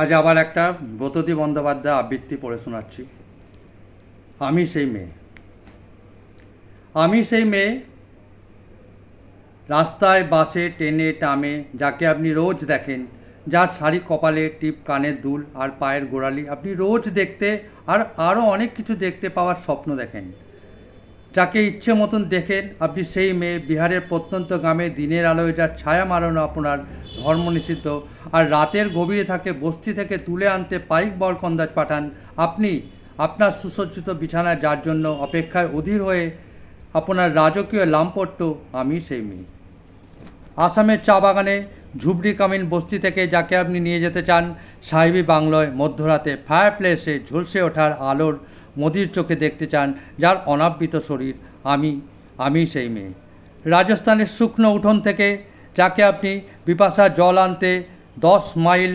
আজ আবার একটা ব্রততী বন্দ্যোপাধ্যায় আবৃত্তি পড়ে শোনাচ্ছি। আমি সেই মেয়ে। আমি সেই মেয়ে, রাস্তায় বাসে ট্রেনে ট্রামে যাকে আপনি রোজ দেখেন, যার শাড়ি কপালে টিপ কানের দুল আর পায়ের গোড়ালি আপনি রোজ দেখতে আর আরও অনেক কিছু দেখতে পাওয়ার স্বপ্ন দেখেন। যাকে ইচ্ছে মতন দেখেন, আপনি সেই মেয়ে। বিহারের প্রত্যন্ত গ্রামে দিনের আলোয় যার ছায়া মারানো আপনার ধর্ম নিষিদ্ধ, আর রাতের গভীরে থাকে বস্তি থেকে তুলে আনতে পাইক বরকন্দাজ পাঠান আপনি। আপনার সুসজ্জিত বিছানায় যার জন্য অপেক্ষায় অধীর হয়ে আপনার রাজকীয় লামপট্ট, আমি সেই মেয়ে। আসামের চা বাগানে ঝুবড়ি কামিন বস্তি থেকে যাকে আপনি নিয়ে যেতে চান সাহেবী বাংলোয় মধ্যরাতে ফায়ার প্লেসে ঝলসে ওঠার আলোর মদির চোখে দেখতে চান যার অনাবৃত শরীর, আমি সেই মেয়ে। রাজস্থানের শুকনো উঠোন থেকে যাকে আপনি বিপাশার জল আনতে 10 মাইল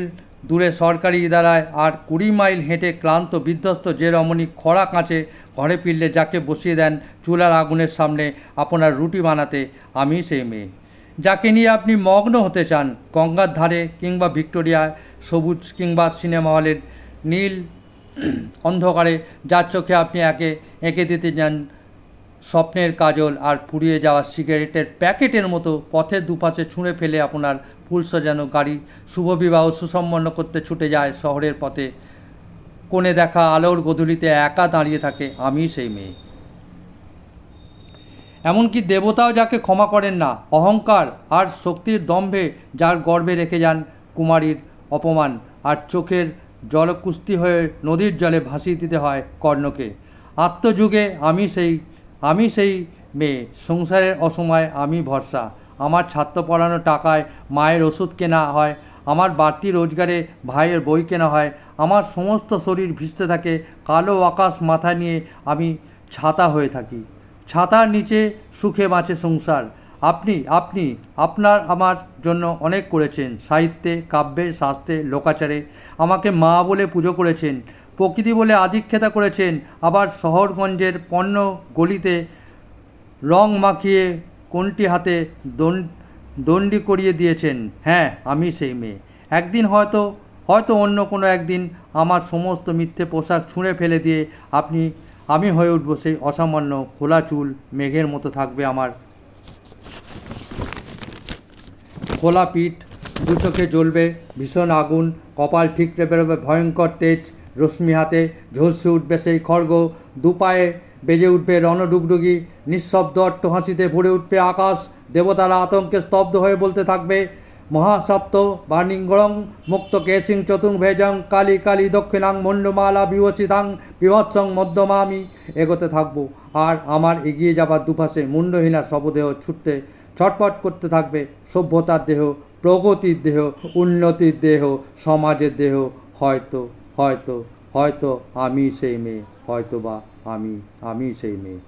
দূরে সরকারি ইদারায় আর 20 মাইল হেঁটে ক্লান্ত বিধ্বস্ত যে রমণী খরা কাঁচে ঘরে ফিরলে যাকে বসিয়ে দেন চুলার আগুনের সামনে আপনার রুটি বানাতে, আমি সেই মেয়ে। যাকে নিয়ে আপনি মগ্ন হতে চান গঙ্গার ধারে কিংবা ভিক্টোরিয়ায়, সবুজ কিংবা সিনেমা হলের নীল অন্ধকারে, যার চোখে আপনি এঁকে দিতে যান স্বপ্নের কাজল আর ফুরিয়ে যাওয়া সিগারেটের প্যাকেটের মতো পথের দুপাশে ছুঁড়ে ফেলে আপনার ফুল সাজানো গাড়ি শুভবিবাহ সুসম্পন্ন করতে ছুটে যায় শহরের পথে। কোণে দেখা আলোর গধূলিতে একা দাঁড়িয়ে থাকে, আমি সেই মেয়ে। এমনকি দেবতাও যাকে ক্ষমা করেন না অহংকার আর শক্তির দম্ভে, যার গর্ভে রেখে যান কুমারীর অপমান আর চোখের জলকুস্তি হয়ে নদীর জলে ভাসিয়ে দিতে হয় কর্ণকে। আত্মযুগে আমি সেই মেয়ে। সংসারের অসময়ে আমি ভরসা। আমার ছাত্র পড়ানো টাকায় মায়ের ওষুধ কেনা হয়, আমার বাড়তি রোজগারে ভাইয়ের বই কেনা হয়। আমার সমস্ত শরীর ভিজতে থাকে, কালো আকাশ মাথায় নিয়ে আমি ছাতা হয়ে থাকি। ছাতার নিচে সুখে বাঁচে সংসার। আপনার আমার জন্য অনেক করেছেন, সাহিত্যে, কাব্যে, শাস্ত্রে, লোকাচারে। আমাকে মা বলে পুজো করেছেন, প্রকৃতি বলে আধিক্ষেতা করেছেন, আবার শহরগঞ্জের পণ্য গলিতে রং মাখিয়ে কোনটি হাতে দণ্ডি করিয়ে দিয়েছেন। হ্যাঁ, আমি সেই মেয়ে। একদিন হয়তো অন্য কোনো একদিন আমার সমস্ত মিথ্যে পোশাক ছুঁড়ে ফেলে দিয়ে আমি হয়ে উঠব সেই অসামান্য খোলা চুল, মেঘের মতো থাকবে আমার খোলা পিঠ, দু চোখে জ্বলবে ভীষণ আগুন, কপাল ঠিকরে বেরোবে ভয়ঙ্কর তেজ, রশ্মি হাতে ঝলসে উঠবে সেই খড়গ, দুপায়ে বেজে উঠবে রণডুগডুগি, নিঃশব্দ অট্টহাসিতে ভরে উঠবে আকাশ। দেবতারা আতঙ্কে স্তব্ধ হয়ে বলতে থাকবে মহাসপ্ত বাণিঙ্গড়ং মুক্ত কেশিং চতুর্ভেজং কালী কালী দক্ষিণাং মণ্ডমালা বিভসিতাং বিভৎসং মধ্যমা। আমি এগোতে থাকবো আর আমার এগিয়ে যাবার দুপাশে মুন্ডহীনা শবদেহ ছটফট করতে থাকবে। সভ্যতার দেহ, প্রগতির দেহ, উন্নতির দেহ, সমাজের দেহ। হয়তো আমি সেই মেয়ে, হয়তো বা আমি সেই মেয়ে।